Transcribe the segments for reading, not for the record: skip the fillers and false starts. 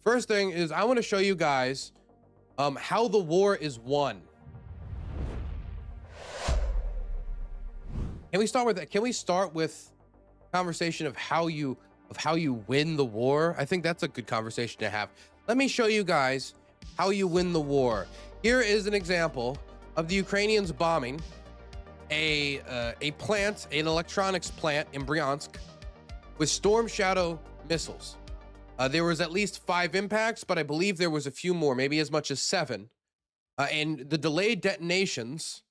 First thing is I want to show you guys how the war is won. Can we start with that? Can we start with conversation of how you win the war? I think that's a good conversation to have. Let me show you guys how you win the war. Here is an example of the Ukrainians bombing a plant, an electronics plant in Bryansk with Storm Shadow missiles. There was at least 5 impacts, but I believe there was a few more, maybe as much as 7. And the delayed detonations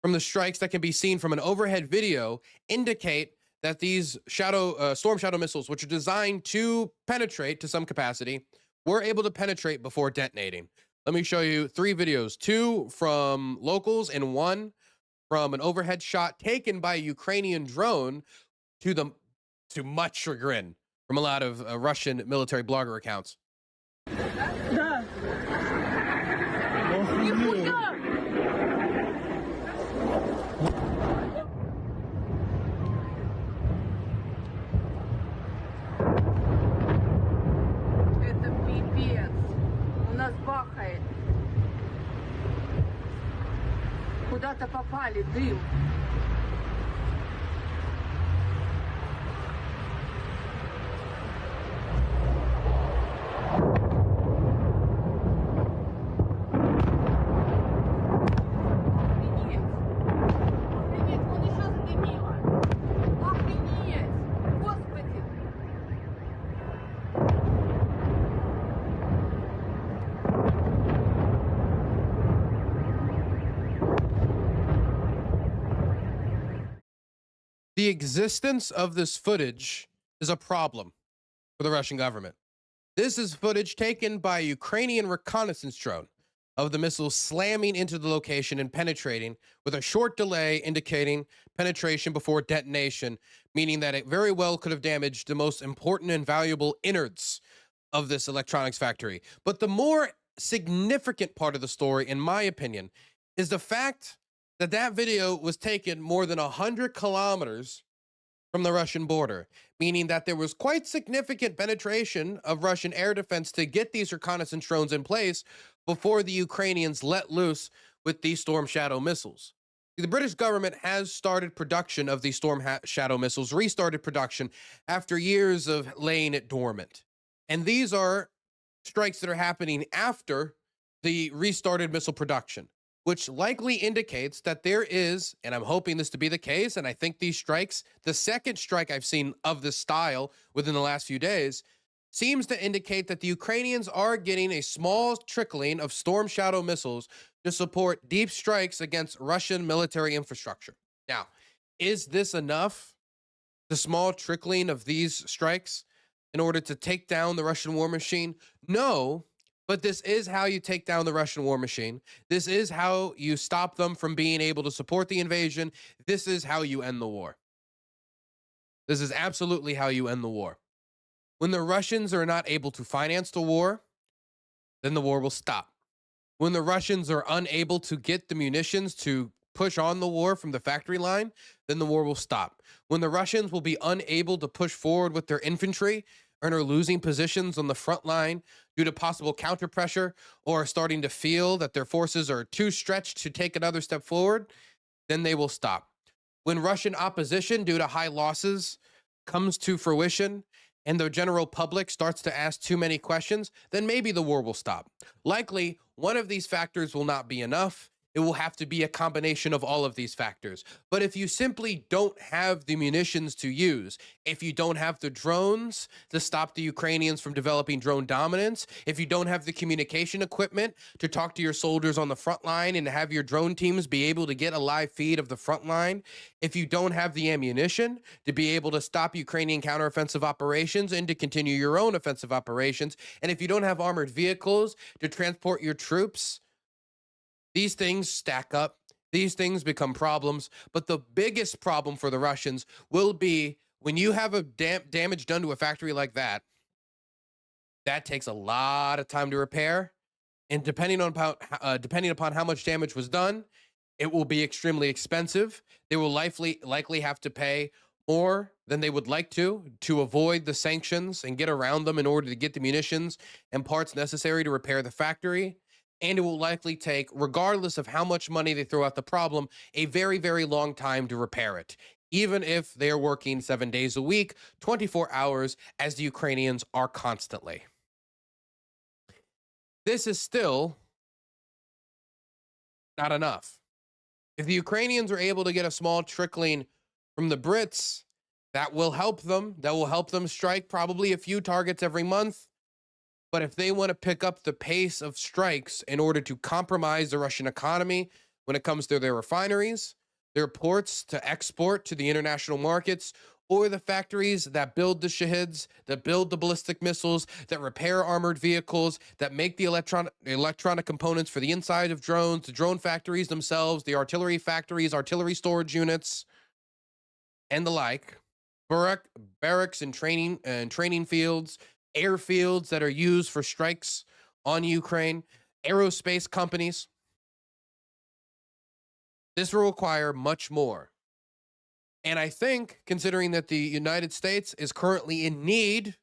from the strikes that can be seen from an overhead video indicate that these Storm Shadow missiles, which are designed to penetrate to some capacity, were able to penetrate before detonating. Let me show you 3 videos, 2 from locals and 1 from an overhead shot taken by a Ukrainian drone to much chagrin from a lot of Russian military blogger accounts. Да. Это пипец. У нас бахает. Куда-то попали, дым. The existence of this footage is a problem for the Russian government. This is footage taken by a Ukrainian reconnaissance drone of the missiles slamming into the location and penetrating with a short delay indicating penetration before detonation, meaning that it very well could have damaged the most important and valuable innards of this electronics factory. But the more significant part of the story, in my opinion, is the fact that that video was taken more than 100 kilometers from the Russian border, meaning that there was quite significant penetration of Russian air defense to get these reconnaissance drones in place before the Ukrainians let loose with these Storm Shadow missiles. The British government has started production of these Storm Shadow missiles, restarted production after years of laying it dormant. And these are strikes that are happening after the restarted missile production, which likely indicates that there is, and I'm hoping this to be the case, and I think these strikes, the second strike I've seen of this style within the last few days, seems to indicate that the Ukrainians are getting a small trickling of Storm Shadow missiles to support deep strikes against Russian military infrastructure. Now, is this enough, the small trickling of these strikes, in order to take down the Russian war machine? No. But this is how you take down the Russian war machine. This is how you stop them from being able to support the invasion. This is how you end the war. This is absolutely how you end the war. When the Russians are not able to finance the war, then the war will stop. When the Russians are unable to get the munitions to push on the war from the factory line, then the war will stop. When the Russians will be unable to push forward with their infantry and are losing positions on the front line due to possible counter pressure, or are starting to feel that their forces are too stretched to take another step forward, then they will stop. When Russian opposition due to high losses comes to fruition and the general public starts to ask too many questions, then maybe the war will stop. Likely, one of these factors will not be enough. It will have to be a combination of all of these factors. But if you simply don't have the munitions to use, if you don't have the drones to stop the Ukrainians from developing drone dominance, if you don't have the communication equipment to talk to your soldiers on the front line and have your drone teams be able to get a live feed of the front line, if you don't have the ammunition to be able to stop Ukrainian counteroffensive operations and to continue your own offensive operations, and if you don't have armored vehicles to transport your troops, these things stack up. These things become problems. But the biggest problem for the Russians will be when you have a damage done to a factory like that. That takes a lot of time to repair. And depending upon how much damage was done, it will be extremely expensive. They will likely have to pay more than they would like to avoid the sanctions and get around them in order to get the munitions and parts necessary to repair the factory. And it will likely take, regardless of how much money they throw at the problem, a very, very long time to repair it, even if they are working 7 days a week, 24 hours, as the Ukrainians are constantly. This is still not enough. If the Ukrainians are able to get a small trickling from the Brits, that will help them. That will help them strike probably a few targets every month. But if they want to pick up the pace of strikes in order to compromise the Russian economy when it comes to their refineries, their ports to export to the international markets, or the factories that build the Shahids, that build the ballistic missiles, that repair armored vehicles, that make the electronic components for the inside of drones, the drone factories themselves, the artillery factories, artillery storage units, and the like, barracks and training fields, airfields that are used for strikes on Ukraine, aerospace companies. This will require much more. And I think, considering that the United States is currently in need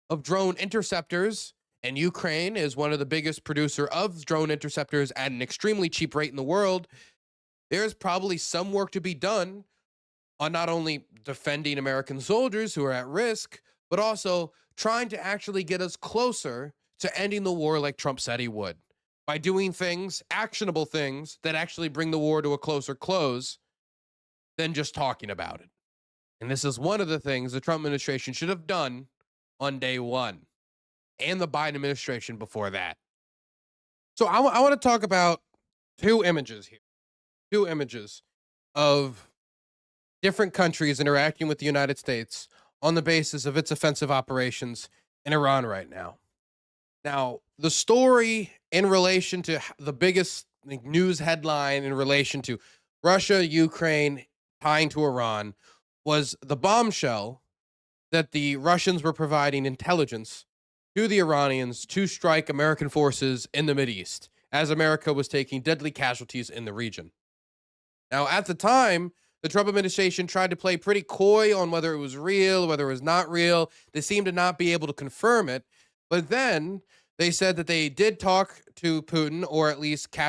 of drone interceptors, and Ukraine is one of the biggest producer of drone interceptors at an extremely cheap rate in the world, there's probably some work to be done on not only defending American soldiers who are at risk, but also trying to actually get us closer to ending the war like Trump said he would, by doing things, actionable things, that actually bring the war to a closer close than just talking about it. And this is one of the things the Trump administration should have done on day one, and the Biden administration before that. So I want to talk about two images here. Two images of different countries interacting with the United States on the basis of its offensive operations in Iran right now. Now, the story in relation to the biggest news headline in relation to Russia, Ukraine, tying to Iran was the bombshell that the Russians were providing intelligence to the Iranians to strike American forces in the Mideast, as America was taking deadly casualties in the region. Now, at the time, the Trump administration tried to play pretty coy on whether it was real, whether it was not real. They seemed to not be able to confirm it. But then they said that they did talk to Putin, or at least Steve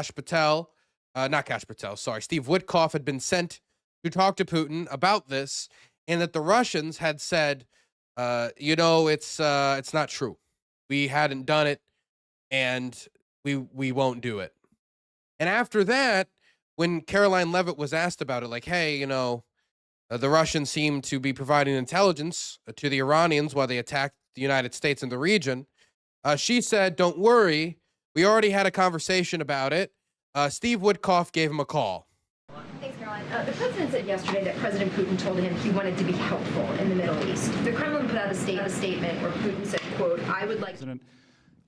Witkoff had been sent to talk to Putin about this, and that the Russians had said, it's not true. We hadn't done it, and we won't do it. And after that, when Caroline Leavitt was asked about it, like, hey, the Russians seem to be providing intelligence to the Iranians while they attacked the United States in the region, she said, don't worry, we already had a conversation about it. Steve Witkoff gave him a call. Thanks, Caroline. The president said yesterday that President Putin told him he wanted to be helpful in the Middle East. The Kremlin put out a statement where Putin said, quote, I would like...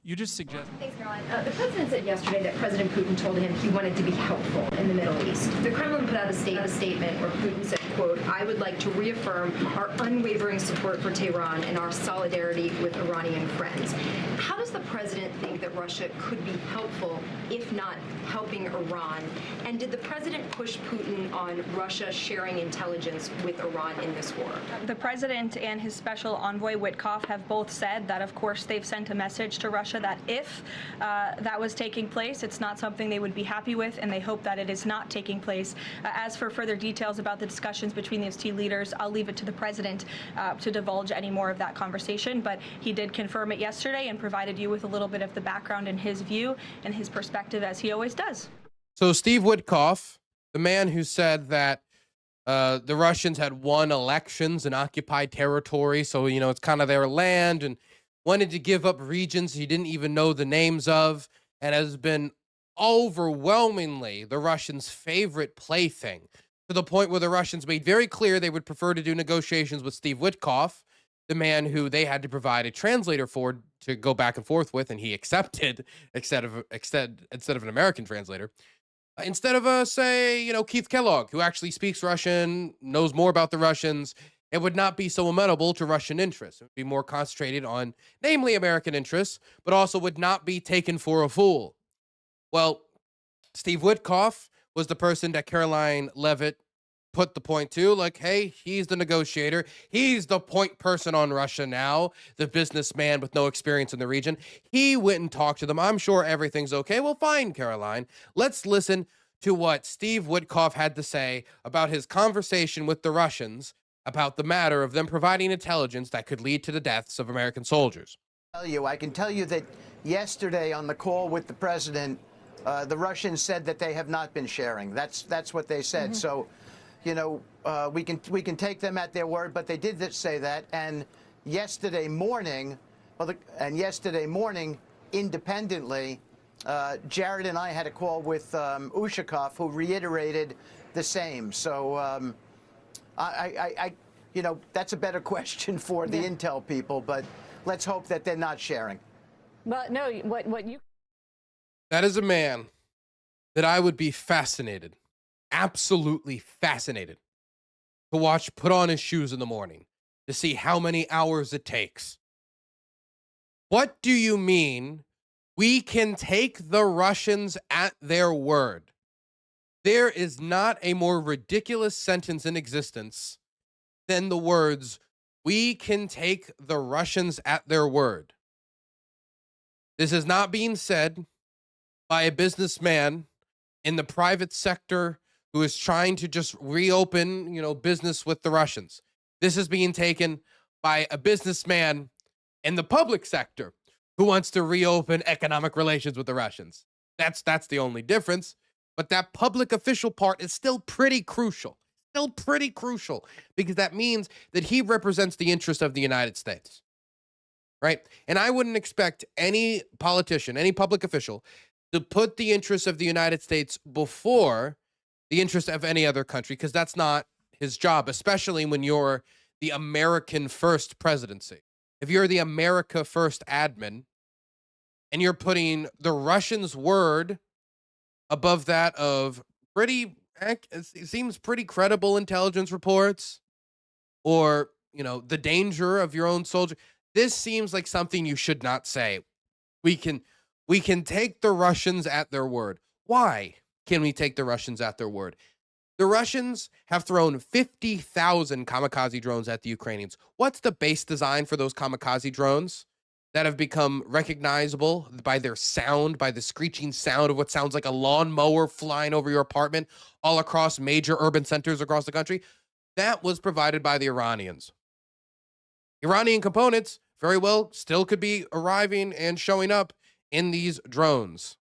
You just suggest. Thanks, Caroline. The president said yesterday that President Putin told him he wanted to be helpful in the Middle East. The Kremlin put out a statement where Putin said, quote, I would like to reaffirm our unwavering support for Tehran and our solidarity with Iranian friends. How does the president think that Russia could be helpful, if not helping Iran? And did the president push Putin on Russia sharing intelligence with Iran in this war? The president and his special envoy Witkoff have both said that, of course, they've sent a message to Russia that if that was taking place, it's not something they would be happy with, and they hope that it is not taking place. As for further details about the discussions between these two leaders, I'll leave it to the president to divulge any more of that conversation, but he did confirm it yesterday and provided you with a little bit of the background and his view and his perspective, as he always does. So Steve Witkoff, the man who said that the Russians had won elections in occupied territory, so, it's kind of their land, and wanted to give up regions he didn't even know the names of, and has been overwhelmingly the Russians' favorite plaything, to the point where the Russians made very clear they would prefer to do negotiations with Steve Witkoff, the man who they had to provide a translator for to go back and forth with, and he accepted instead of an American translator. Instead of, Keith Kellogg, who actually speaks Russian, knows more about the Russians, it would not be so amenable to Russian interests. It would be more concentrated on, namely, American interests, but also would not be taken for a fool. Well, Steve Witkoff was the person that Caroline Leavitt put the point to, like, hey, he's the negotiator. He's the point person on Russia now, the businessman with no experience in the region. He went and talked to them. I'm sure everything's okay. Well, fine, Caroline. Let's listen to what Steve Witkoff had to say about his conversation with the Russians about the matter of them providing intelligence that could lead to the deaths of American soldiers. I can tell you that yesterday on the call with the president, the Russians said that they have not been sharing. That's what they said. So, you know, we can take them at their word, but they did say that. And yesterday morning, independently, Jared and I had a call with Ushakov, who reiterated the same. So, you know, that's a better question for the intel people, but let's hope that they're not sharing. But no, what you... That is a man that I would be fascinated, absolutely fascinated, to watch put on his shoes in the morning to see how many hours it takes. What do you mean we can take the Russians at their word? There is not a more ridiculous sentence in existence than the words, we can take the Russians at their word. This is not being said by a businessman in the private sector who is trying to just reopen, you know, business with the Russians. This is being taken by a businessman in the public sector who wants to reopen economic relations with the Russians. That's the only difference. But that public official part is still pretty crucial. Because that means that he represents the interest of the United States. Right? And I wouldn't expect any politician, any public official, to put the interests of the United States before the interest of any other country, because that's not his job, especially when you're the American first presidency. If you're the America first admin and you're putting the Russians' word above that of it seems pretty credible intelligence reports, or, you know, the danger of your own soldier, this seems like something you should not say. We can take the Russians at their word. Why can we take the Russians at their word? The Russians have thrown 50,000 kamikaze drones at the Ukrainians. What's the base design for those kamikaze drones that have become recognizable by their sound, by the screeching sound of what sounds like a lawnmower flying over your apartment all across major urban centers across the country? That was provided by the Iranians. Iranian components very well still could be arriving and showing up in these drones.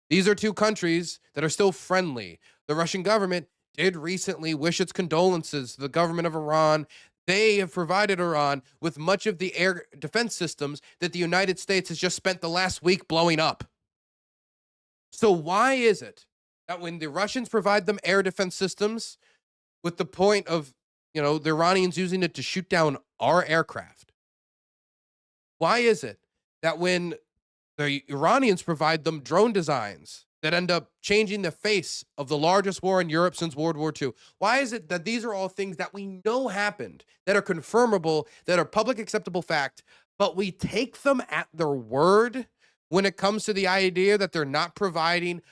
These are two countries that are still friendly. The Russian government did recently wish its condolences to the government of Iran. They have provided Iran with much of the air defense systems that the United States has just spent the last week blowing up. So why is it that when the Russians provide them air defense systems with the point of, you know, the Iranians using it to shoot down our aircraft, why is it that when the Iranians provide them drone designs that end up changing the face of the largest war in Europe since World War II, why is it that these are all things that we know happened, that are confirmable, that are public acceptable fact, but we take them at their word when it comes to the idea that they're not providing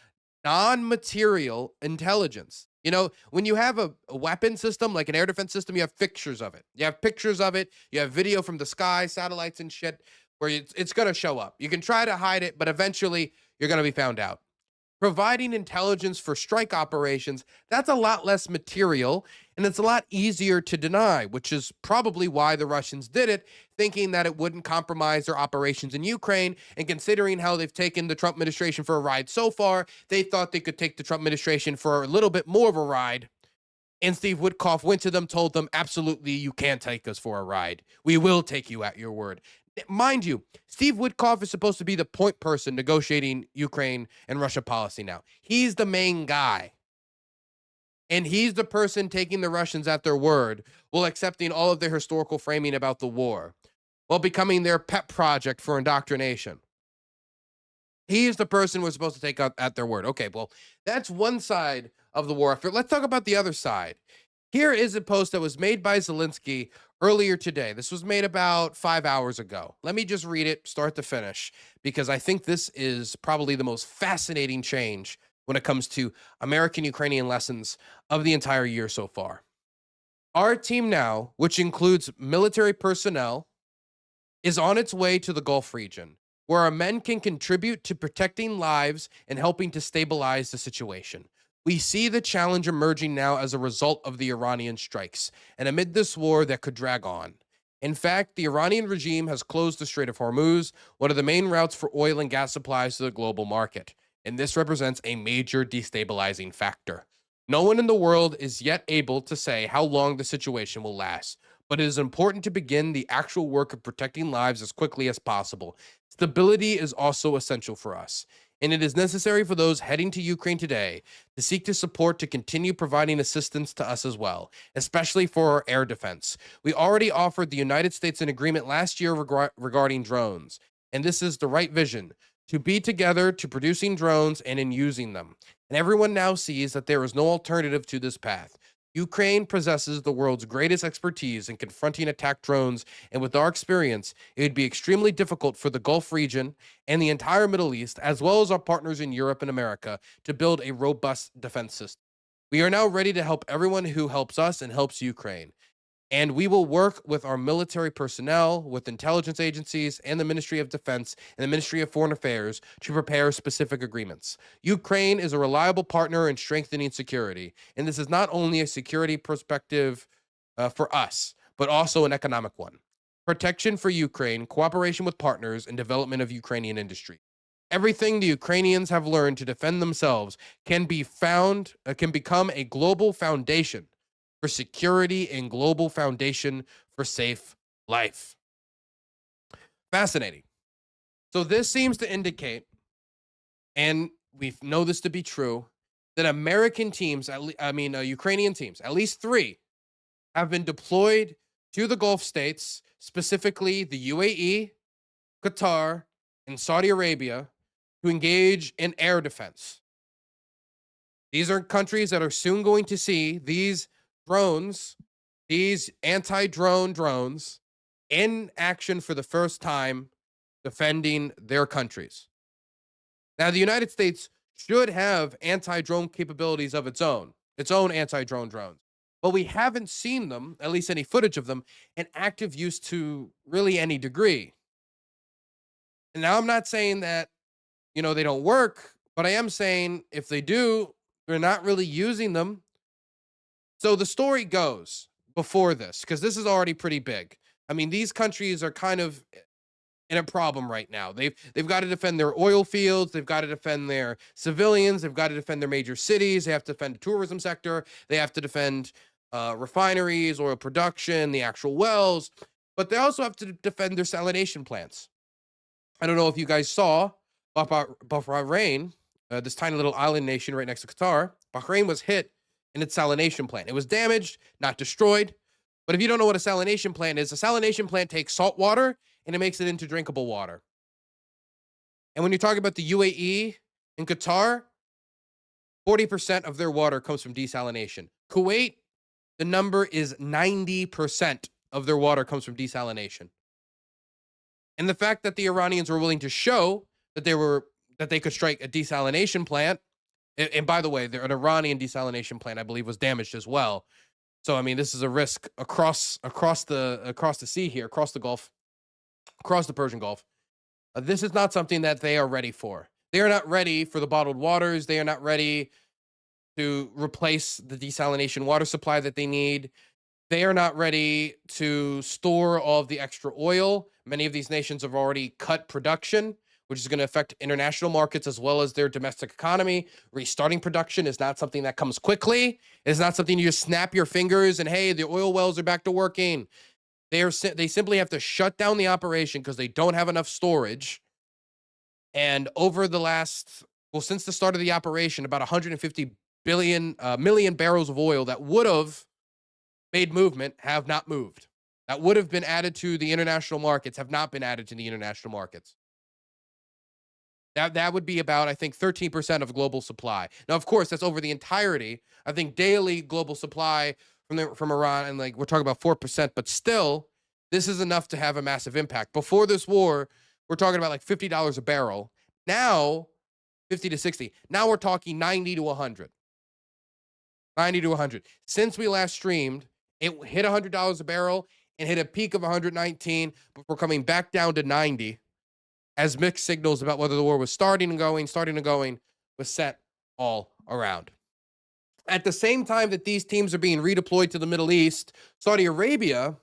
non-material intelligence? You know, when you have a weapon system, like an air defense system, you have pictures of it. You have pictures of it. You have video from the sky, satellites and shit, where it's going to show up. You can try to hide it, but eventually you're going to be found out. Providing intelligence for strike operations, that's a lot less material, and it's a lot easier to deny, which is probably why the Russians did it, thinking that it wouldn't compromise their operations in Ukraine. And considering how they've taken the Trump administration for a ride so far, they thought they could take the Trump administration for a little bit more of a ride. And Steve Witkoff went to them, told them, absolutely, you can't take us for a ride. We will take you at your word. Mind you, Steve Witkoff is supposed to be the point person negotiating Ukraine and Russia policy now. He's the main guy. And he's the person taking the Russians at their word, while accepting all of their historical framing about the war, while becoming their pet project for indoctrination. He's the person we're supposed to take at their word. Okay, well, that's one side of the war effort. Let's talk about the other side. Here is a post that was made by Zelensky earlier today. This was made about 5 hours ago. Let me just read it start to finish, because I think this is probably the most fascinating change when it comes to American-Ukrainian lessons of the entire year so far. Our team now, which includes military personnel, is on its way to the Gulf region, where our men can contribute to protecting lives and helping to stabilize the situation. We see the challenge emerging now as a result of the Iranian strikes, and amid this war that could drag on. In fact, the Iranian regime has closed the Strait of Hormuz, one of the main routes for oil and gas supplies to the global market, and this represents a major destabilizing factor. No one in the world is yet able to say how long the situation will last, but it is important to begin the actual work of protecting lives as quickly as possible. Stability is also essential for us, and it is necessary for those heading to Ukraine today to seek to support to continue providing assistance to us as well, especially for our air defense. We already offered the United States an agreement last year regarding drones, and this is the right vision, to be together to producing drones and in using them. And everyone now sees that there is no alternative to this path. Ukraine possesses the world's greatest expertise in confronting attack drones, and with our experience, it would be extremely difficult for the Gulf region and the entire Middle East, as well as our partners in Europe and America, to build a robust defense system. We are now ready to help everyone who helps us and helps Ukraine. And we will work with our military personnel, with intelligence agencies, and the Ministry of Defense and the Ministry of Foreign Affairs to prepare specific agreements. Ukraine is a reliable partner in strengthening security, and this is not only a security perspective for us, but also an economic one. Protection for Ukraine, cooperation with partners, and development of Ukrainian industry. Everything the Ukrainians have learned to defend themselves can become a global foundation for security and global foundation for safe life. Fascinating. So this seems to indicate, and we know this to be true, that American teams, Ukrainian teams, at least 3, have been deployed to the Gulf states, specifically the UAE, Qatar, and Saudi Arabia, to engage in air defense. These are countries that are soon going to see these drones, these anti-drone drones, in action for the first time, defending their countries. Now, the United States should have anti-drone capabilities of its own anti-drone drones, but we haven't seen them, at least any footage of them, in active use to really any degree. And now I'm not saying that, they don't work, but I am saying if they do, they're not really using them. So the story goes before this, because this is already pretty big. I mean, these countries are kind of in a problem right now. They've got to defend their oil fields. They've got to defend their civilians. They've got to defend their major cities. They have to defend the tourism sector. They have to defend refineries, oil production, the actual wells. But they also have to defend their salination plants. I don't know if you guys saw, Bahrain, this tiny little island nation right next to Qatar, Bahrain was hit in its salination plant. It was damaged, not destroyed. But if you don't know what a salination plant is, a salination plant takes salt water and it makes it into drinkable water. And when you're talking about the UAE and Qatar, 40% of their water comes from desalination. Kuwait, the number is 90% of their water comes from desalination. And the fact that the Iranians were willing to show that they could strike a desalination plant, and by the way, an Iranian desalination plant, I believe, was damaged as well. So I mean, this is a risk across the sea here, across the Gulf, across the Persian Gulf. This is not something that they are ready for. They are not ready for the bottled waters. They are not ready to replace the desalination water supply that they need. They are not ready to store all of the extra oil. Many of these nations have already cut production, which is going to affect international markets as well as their domestic economy. Restarting production is not something that comes quickly. It's not something you just snap your fingers and, hey, the oil wells are back to working. They simply have to shut down the operation because they don't have enough storage. And over the since the start of the operation, about 150 million barrels of oil that would have made movement have not moved. That would have been added to the international markets have not been added to the international markets. That would be about, I think, 13% of global supply. Now, of course, that's over the entirety. I think daily global supply from Iran, and we're talking about 4%, but still, this is enough to have a massive impact. Before this war, we're talking about $50 a barrel. Now, 50 to 60. Now we're talking 90 to 100. 90 to 100. Since we last streamed, it hit $100 a barrel and hit a peak of 119, but we're coming back down to 90 as mixed signals about whether the war was starting and going was set all around. At the same time that these teams are being redeployed to the Middle East, Saudi Arabia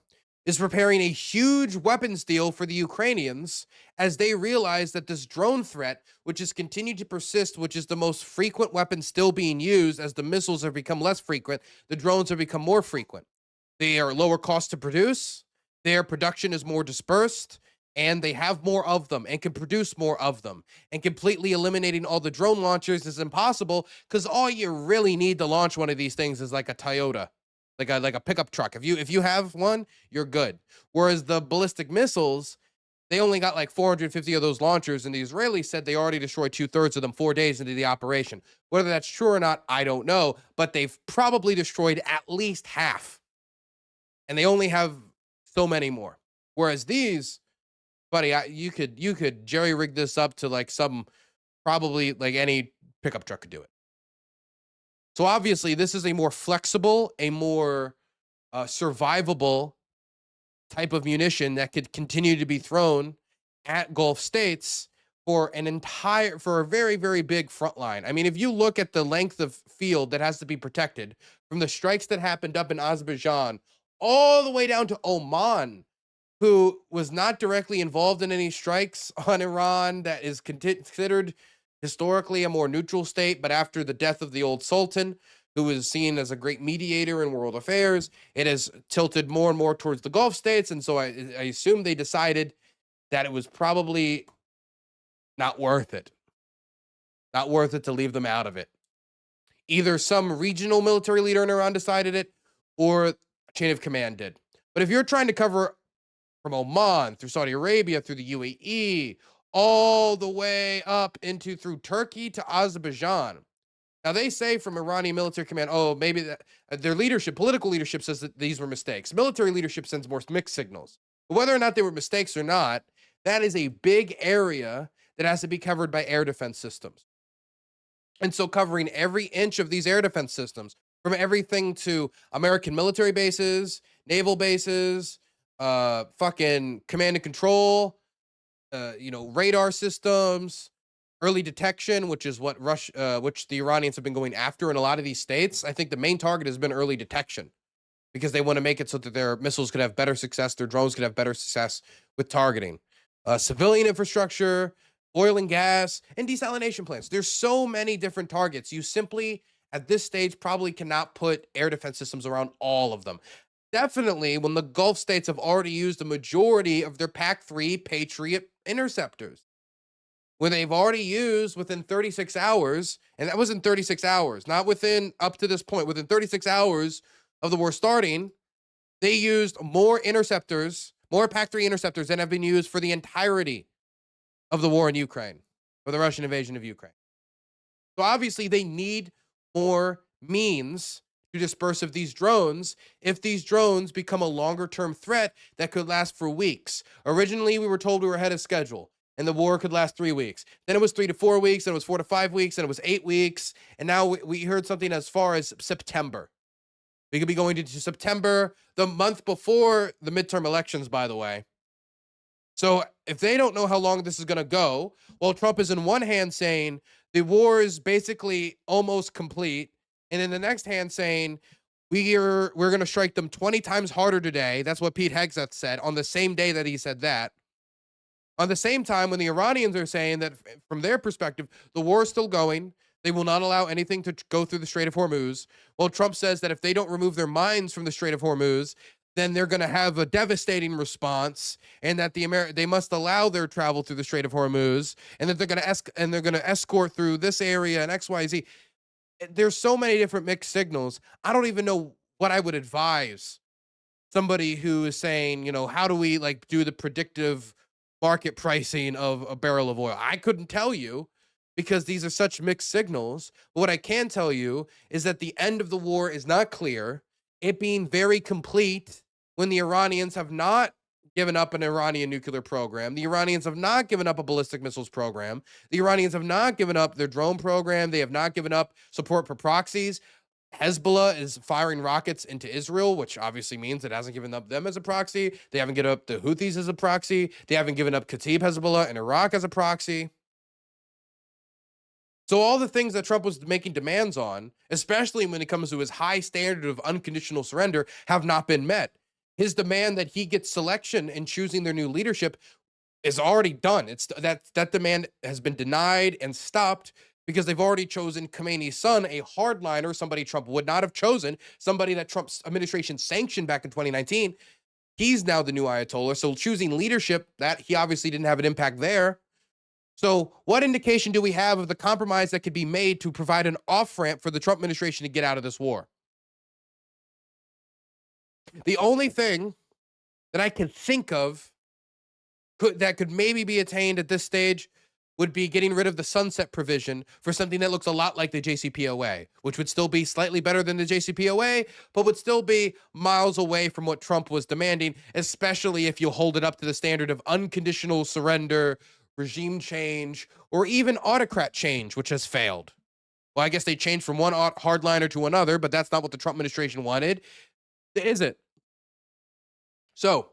is preparing a huge weapons deal for the Ukrainians as they realize that this drone threat, which has continued to persist, which is the most frequent weapon still being used as the missiles have become less frequent, the drones have become more frequent. They are lower cost to produce, their production is more dispersed, and they have more of them and can produce more of them. And completely eliminating all the drone launchers is impossible because all you really need to launch one of these things is like a Toyota, like a pickup truck. If you have one, you're good. Whereas the ballistic missiles, they only got like 450 of those launchers, and the Israelis said they already destroyed 2/3 of them 4 days into the operation. Whether that's true or not, I don't know, but they've probably destroyed at least half. And they only have so many more. Whereas these, buddy, you could jerry-rig this up to like some, probably like any pickup truck could do it. So obviously, this is a more flexible, a more survivable type of munition that could continue to be thrown at Gulf states for a very, very big front line. I mean, if you look at the length of field that has to be protected from the strikes that happened up in Azerbaijan all the way down to Oman, who was not directly involved in any strikes on Iran, that is considered historically a more neutral state, but after the death of the old Sultan, who was seen as a great mediator in world affairs, it has tilted more and more towards the Gulf states, and so I assume they decided that it was probably not worth it. Not worth it to leave them out of it. Either some regional military leader in Iran decided it, or chain of command did. But if you're trying to cover from Oman, through Saudi Arabia, through the UAE, all the way up through Turkey to Azerbaijan. Now, they say from Iranian military command, oh, maybe that their leadership, political leadership, says that these were mistakes. Military leadership sends more mixed signals. But whether or not they were mistakes or not, that is a big area that has to be covered by air defense systems. And so covering every inch of these air defense systems, from everything to American military bases, naval bases, fucking command and control, radar systems, early detection, which is what which the Iranians have been going after in a lot of these states. I think the main target has been early detection because they want to make it so that their missiles could have better success, their drones could have better success with targeting. Civilian infrastructure, oil and gas, and desalination plants. There's so many different targets. You simply, at this stage, probably cannot put air defense systems around all of them. Definitely when the Gulf states have already used the majority of their PAC-3 Patriot interceptors. When they've already used within 36 hours, and that was in 36 hours, not within up to this point, within 36 hours of the war starting, they used more interceptors, more PAC-3 interceptors than have been used for the entirety of the war in Ukraine, or the Russian invasion of Ukraine. So obviously they need more means to disperse of these drones if these drones become a longer-term threat that could last for weeks. Originally, we were told we were ahead of schedule and the war could last 3 weeks. Then it was 3 to 4 weeks, then it was 4 to 5 weeks, then it was 8 weeks, and now we heard something as far as September. We could be going into September, the month before the midterm elections, by the way. So if they don't know how long this is going to go, well, Trump is in one hand saying the war is basically almost complete, and in the next hand saying we're going to strike them 20 times harder today. That's what Pete Hegseth said on the same day that he said that. On the same time, when the Iranians are saying that from their perspective, the war is still going, they will not allow anything to go through the Strait of Hormuz. Well, Trump says that if they don't remove their mines from the Strait of Hormuz, then they're going to have a devastating response, and that they must allow their travel through the Strait of Hormuz, and that they're going to escort through this area and XYZ. There's so many different mixed signals. I don't even know what I would advise somebody who is saying, how do we do the predictive market pricing of a barrel of oil? I couldn't tell you because these are such mixed signals. But what I can tell you is that the end of the war is not clear. It being very complete when the Iranians have not given up an Iranian nuclear program. The Iranians have not given up a ballistic missiles program. The Iranians have not given up their drone program. They have not given up support for proxies. Hezbollah is firing rockets into Israel, which obviously means it hasn't given up them as a proxy. They haven't given up the Houthis as a proxy. They haven't given up Kataib Hezbollah in Iraq as a proxy. So all the things that Trump was making demands on, especially when it comes to his high standard of unconditional surrender, have not been met. His demand that he gets selection in choosing their new leadership is already done. It's that demand has been denied and stopped because they've already chosen Khomeini's son, a hardliner, somebody Trump would not have chosen, somebody that Trump's administration sanctioned back in 2019. He's now the new Ayatollah. So choosing leadership, that he obviously didn't have an impact there. So what indication do we have of the compromise that could be made to provide an off-ramp for the Trump administration to get out of this war? The only thing that I can think of that could maybe be attained at this stage would be getting rid of the sunset provision for something that looks a lot like the JCPOA, which would still be slightly better than the JCPOA, but would still be miles away from what Trump was demanding, especially if you hold it up to the standard of unconditional surrender, regime change, or even autocrat change, which has failed. Well, I guess they changed from one hardliner to another, but that's not what the Trump administration wanted, is it? So,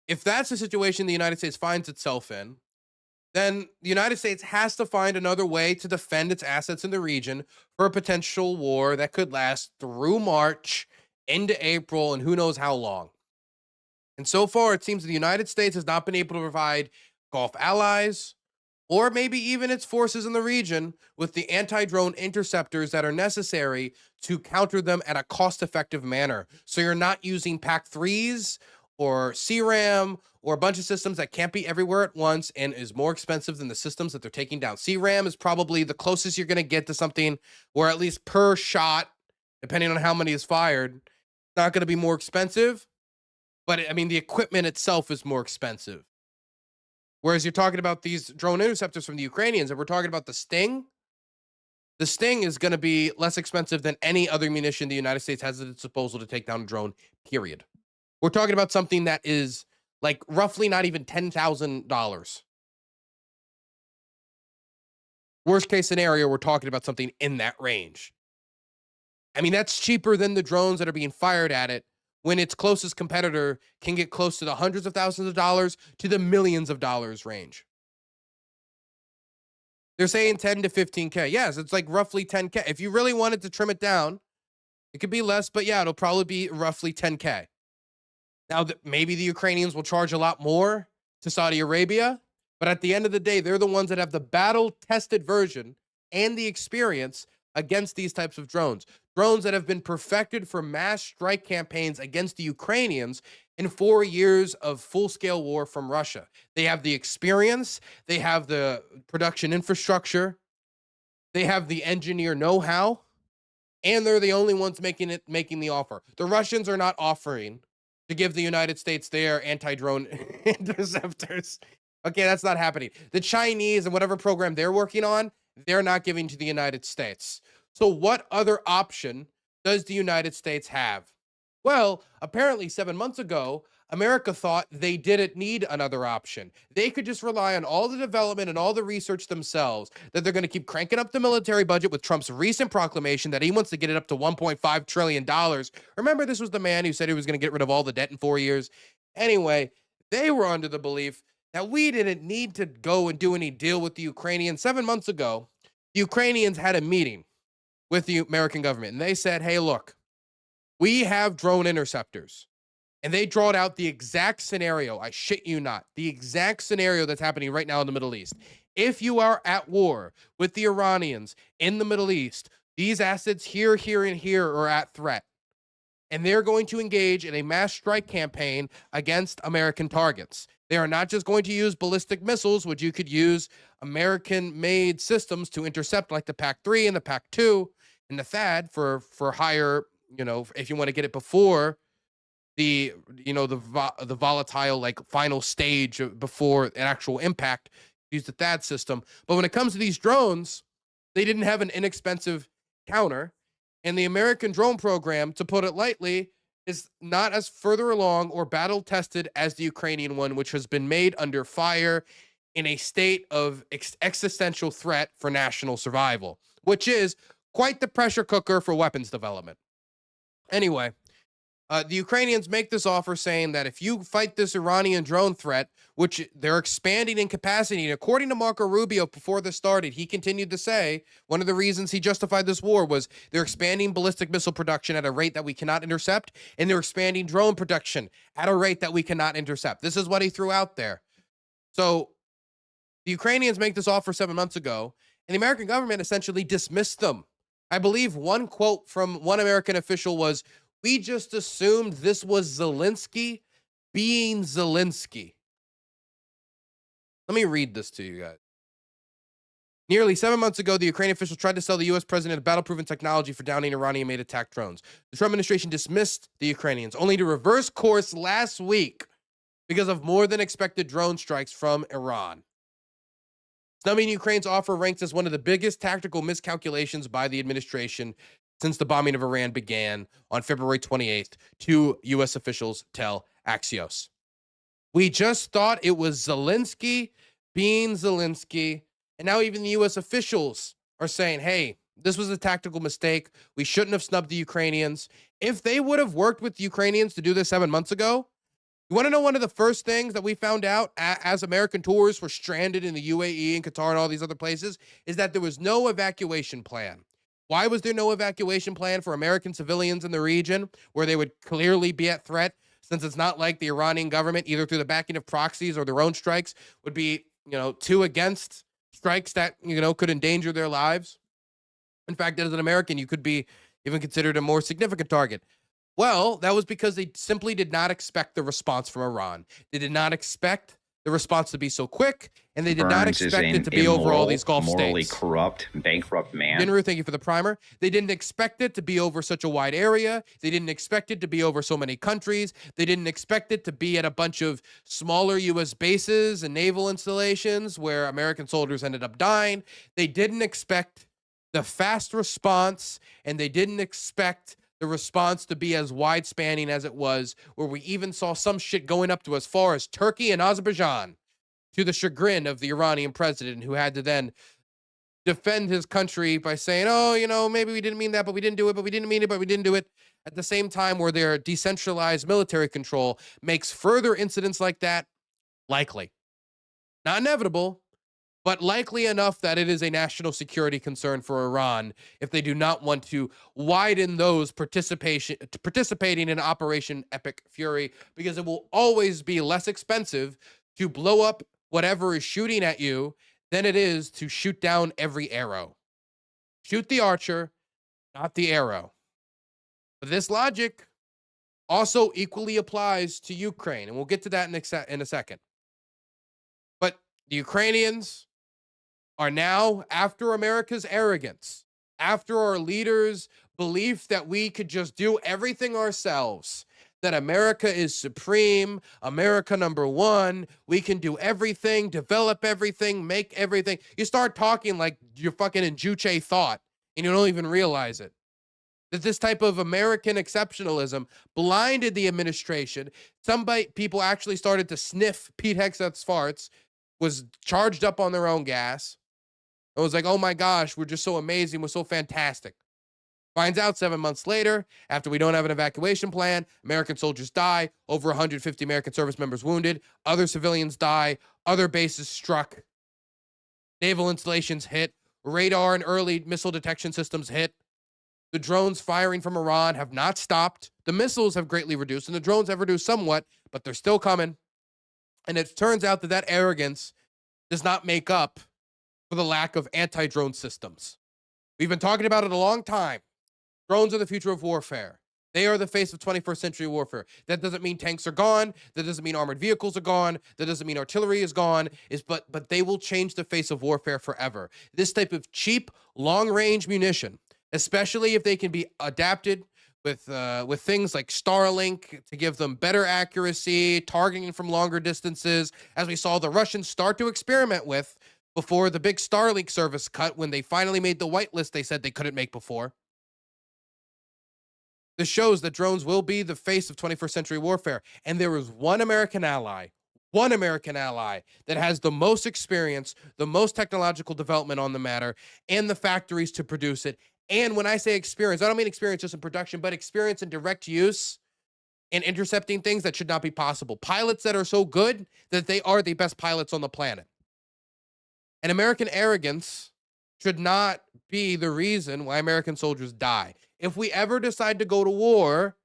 if that's the situation the United States finds itself in, then the United States has to find another way to defend its assets in the region for a potential war that could last through March into April and who knows how long. And so far, it seems the United States has not been able to provide Gulf allies or maybe even its forces in the region with the anti-drone interceptors that are necessary to counter them at a cost-effective manner. So you're not using PAC-3s or CRAM or a bunch of systems that can't be everywhere at once and is more expensive than the systems that they're taking down. CRAM is probably the closest you're going to get to something where at least per shot, depending on how many is fired, it's not going to be more expensive. But I mean, the equipment itself is more expensive. Whereas you're talking about these drone interceptors from the Ukrainians, and we're talking about the Sting is going to be less expensive than any other munition the United States has at its disposal to take down a drone, period. We're talking about something that is like roughly not even $10,000. Worst case scenario, we're talking about something in that range. I mean, that's cheaper than the drones that are being fired at it when its closest competitor can get close to the hundreds of thousands of dollars to the millions of dollars range. They're saying 10 to 15K. Yes, it's like roughly 10K. If you really wanted to trim it down, it could be less, but yeah, it'll probably be roughly 10K. Now, maybe the Ukrainians will charge a lot more to Saudi Arabia, but at the end of the day, they're the ones that have the battle-tested version and the experience against these types of drones. Drones that have been perfected for mass strike campaigns against the Ukrainians in 4 years of full-scale war from Russia. They have the experience, they have the production infrastructure, they have the engineer know-how, and they're the only ones making the offer. The Russians are not offering to give the United States their anti-drone interceptors. Okay, that's not happening. The Chinese and whatever program they're working on, they're not giving to the United States. So what other option does the United States have? Well, apparently 7 months ago, America thought they didn't need another option. They could just rely on all the development and all the research themselves, that they're going to keep cranking up the military budget with Trump's recent proclamation that he wants to get it up to $1.5 trillion. Remember, this was the man who said he was going to get rid of all the debt in 4 years. Anyway, they were under the belief that we didn't need to go and do any deal with the Ukrainians. 7 months ago, the Ukrainians had a meeting with the American government, and they said, hey, look, we have drone interceptors. And they drawed out the exact scenario, I shit you not, the exact scenario that's happening right now in the Middle East. If you are at war with the Iranians in the Middle East, these assets here, here, and here are at threat. And they're going to engage in a mass strike campaign against American targets. They are not just going to use ballistic missiles, which you could use American-made systems to intercept, like the PAC-3 and the PAC-2 and the THAAD for higher, if you want to get it before the volatile, like, final stage before an actual impact, use the THAAD system. But when it comes to these drones, they didn't have an inexpensive counter. And the American drone program, to put it lightly, is not as further along or battle tested as the Ukrainian one, which has been made under fire in a state of existential threat for national survival, which is quite the pressure cooker for weapons development. Anyway, the Ukrainians make this offer saying that if you fight this Iranian drone threat, which they're expanding in capacity, and according to Marco Rubio before this started, he continued to say one of the reasons he justified this war was they're expanding ballistic missile production at a rate that we cannot intercept, and they're expanding drone production at a rate that we cannot intercept. This is what he threw out there. So the Ukrainians make this offer 7 months ago, and the American government essentially dismissed them. I believe one quote from one American official was, "We just assumed this was Zelensky being Zelensky." Let me read this to you guys. Nearly 7 months ago, the Ukrainian officials tried to sell the U.S. president a battle-proven technology for downing Iranian-made attack drones. The Trump administration dismissed the Ukrainians, only to reverse course last week because of more than expected drone strikes from Iran. Snubbing Ukraine's offer ranks as one of the biggest tactical miscalculations by the administration since the bombing of Iran began on February 28th, two U.S. officials tell Axios. We just thought it was Zelensky being Zelensky, and now even the U.S. officials are saying, hey, this was a tactical mistake. We shouldn't have snubbed the Ukrainians. If they would have worked with the Ukrainians to do this 7 months ago, you want to know one of the first things that we found out as American tourists were stranded in the UAE and Qatar and all these other places is that there was no evacuation plan. Why was there no evacuation plan for American civilians in the region where they would clearly be at threat, since it's not like the Iranian government, either through the backing of proxies or their own strikes, would be, too against strikes that, could endanger their lives? In fact, as an American, you could be even considered a more significant target. Well, that was because they simply did not expect the response from Iran. They did not expect the response to be so quick, and they did not expect it to be over all these Gulf morally states. Corrupt, bankrupt man. Dinru, thank you for the primer. They didn't expect it to be over such a wide area. They didn't expect it to be over so many countries. They didn't expect it to be at a bunch of smaller U.S. bases and naval installations where American soldiers ended up dying. They didn't expect the fast response, and they didn't expect the response to be as wide-spanning as it was, where we even saw some shit going up to as far as Turkey and Azerbaijan, to the chagrin of the Iranian president, who had to then defend his country by saying, oh, maybe we didn't mean that, but we didn't do it, but we didn't mean it, but we didn't do it. At the same time, where their decentralized military control makes further incidents like that likely. Not inevitable, but likely enough that it is a national security concern for Iran if they do not want to widen those participating in Operation Epic Fury, because it will always be less expensive to blow up whatever is shooting at you than it is to shoot down every arrow. Shoot the archer, not the arrow. But this logic also equally applies to Ukraine, and we'll get to that in a second. But the Ukrainians are now, after America's arrogance, after our leaders' belief that we could just do everything ourselves, that America is supreme, America number one, we can do everything, develop everything, make everything. You start talking like you're fucking in Juche thought, and you don't even realize it. That this type of American exceptionalism blinded the administration. People actually started to sniff Pete Hegseth's farts, was charged up on their own gas. It was like, oh my gosh, we're just so amazing, we're so fantastic. Finds out 7 months later, after we don't have an evacuation plan, American soldiers die, over 150 American service members wounded, other civilians die, other bases struck, naval installations hit, radar and early missile detection systems hit. The drones firing from Iran have not stopped. The missiles have greatly reduced, and the drones have reduced somewhat, but they're still coming. And it turns out that arrogance does not make up for the lack of anti-drone systems. We've been talking about it a long time. Drones are the future of warfare. They are the face of 21st century warfare. That doesn't mean tanks are gone. That doesn't mean armored vehicles are gone. That doesn't mean artillery is gone. But they will change the face of warfare forever. This type of cheap, long-range munition, especially if they can be adapted with things like Starlink to give them better accuracy, targeting from longer distances, as we saw the Russians start to experiment with before the big Starlink service cut, when they finally made the whitelist they said they couldn't make before. This shows that drones will be the face of 21st century warfare. And there is one American ally that has the most experience, the most technological development on the matter, and the factories to produce it. And when I say experience, I don't mean experience just in production, but experience in direct use and intercepting things that should not be possible. Pilots that are so good that they are the best pilots on the planet. And American arrogance should not be the reason why American soldiers die. If we ever decide to go to war,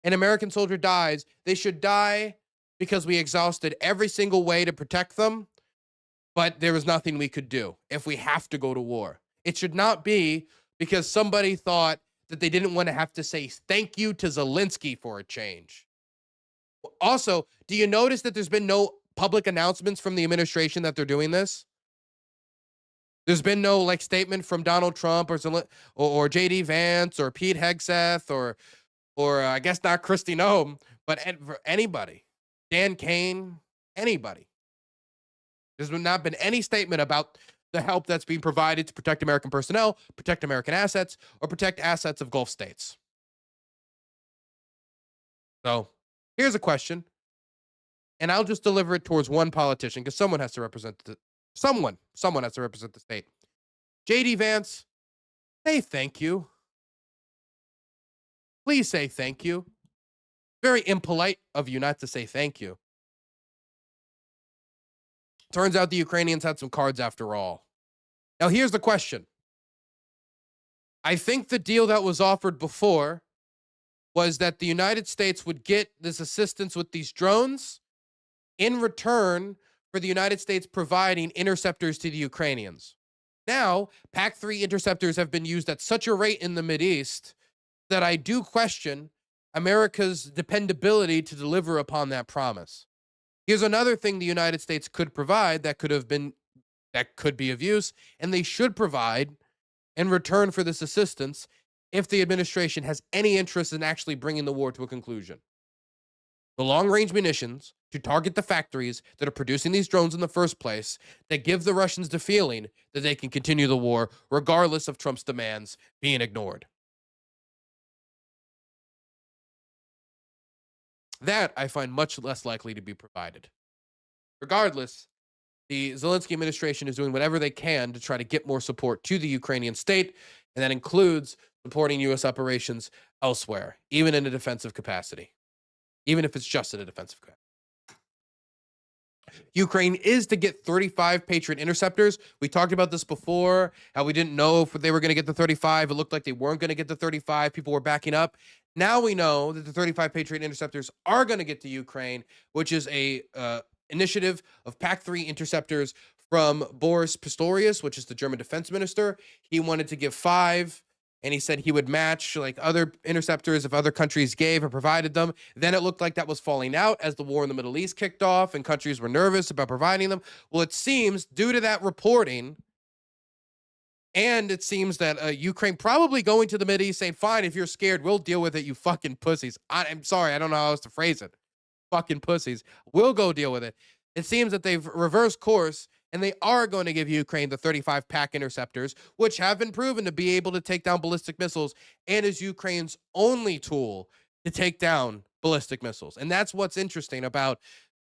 an American soldier dies, they should die because we exhausted every single way to protect them, but there was nothing we could do if we have to go to war. It should not be because somebody thought that they didn't want to have to say thank you to Zelensky for a change. Also, do you notice that there's been no public announcements from the administration that they're doing this? There's been no like statement from Donald Trump or J.D. Vance or Pete Hegseth or I guess not Kristi Noem, but anybody, Dan Kane, anybody. There's not been any statement about the help that's being provided to protect American personnel, protect American assets, or protect assets of Gulf states. So here's a question, and I'll just deliver it towards one politician because someone has to represent someone has to represent the state. J.D. Vance, say thank you. Please say thank you. Very impolite of you not to say thank you. Turns out the Ukrainians had some cards after all. Now, here's the question. I think the deal that was offered before was that the United States would get this assistance with these drones in return for the United States providing interceptors to the Ukrainians. Now, PAC-3 interceptors have been used at such a rate in the Mideast that I do question America's dependability to deliver upon that promise. Here's another thing the United States could provide that could be of use, and they should provide in return for this assistance if the administration has any interest in actually bringing the war to a conclusion. The long-range munitions to target the factories that are producing these drones in the first place that give the Russians the feeling that they can continue the war regardless of Trump's demands being ignored. That I find much less likely to be provided. Regardless, the Zelensky administration is doing whatever they can to try to get more support to the Ukrainian state, and that includes supporting U.S. operations elsewhere, even in a defensive capacity, even if it's just in a defensive capacity. Ukraine is to get 35 Patriot interceptors. We talked about this before, how we didn't know if they were going to get the 35. It looked like they weren't going to get the 35. People were backing up. Now we know that the 35 Patriot interceptors are going to get to Ukraine, which is a initiative of PAC-3 interceptors from Boris Pistorius, which is the German defense minister. He wanted to give 5, and he said he would match like other interceptors if other countries gave or provided them. Then it looked like that was falling out as the war in the Middle East kicked off and countries were nervous about providing them. Well, it seems due to that reporting, and it seems that Ukraine probably going to the Mideast saying, fine, if you're scared, we'll deal with it, you fucking pussies. I'm sorry, I don't know how else to phrase it. Fucking pussies. We'll go deal with it. It seems that they've reversed course, and they are going to give Ukraine the 35 PAC interceptors, which have been proven to be able to take down ballistic missiles and is Ukraine's only tool to take down ballistic missiles. And that's what's interesting about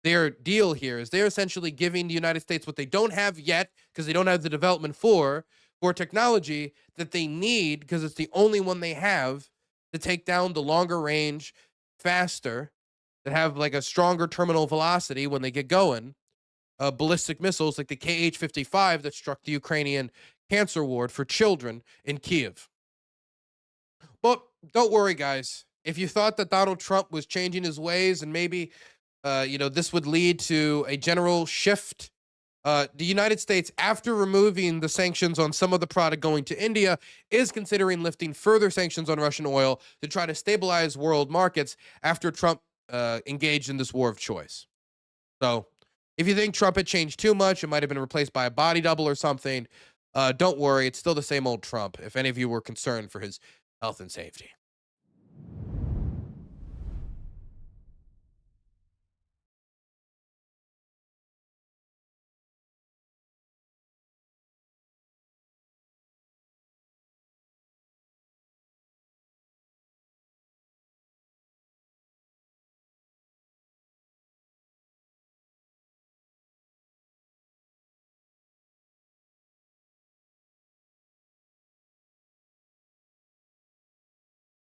their deal here, is they're essentially giving the United States what they don't have yet because they don't have the development for technology that they need because it's the only one they have to take down the longer range, faster, that have like a stronger terminal velocity when they get going, ballistic missiles like the Kh-55 that struck the Ukrainian cancer ward for children in Kiev. But don't worry, guys. If you thought that Donald Trump was changing his ways and maybe, this would lead to a general shift, the United States, after removing the sanctions on some of the product going to India, is considering lifting further sanctions on Russian oil to try to stabilize world markets after Trump engaged in this war of choice. So if you think Trump had changed too much, it might have been replaced by a body double or something, don't worry. It's still the same old Trump, if any of you were concerned for his health and safety.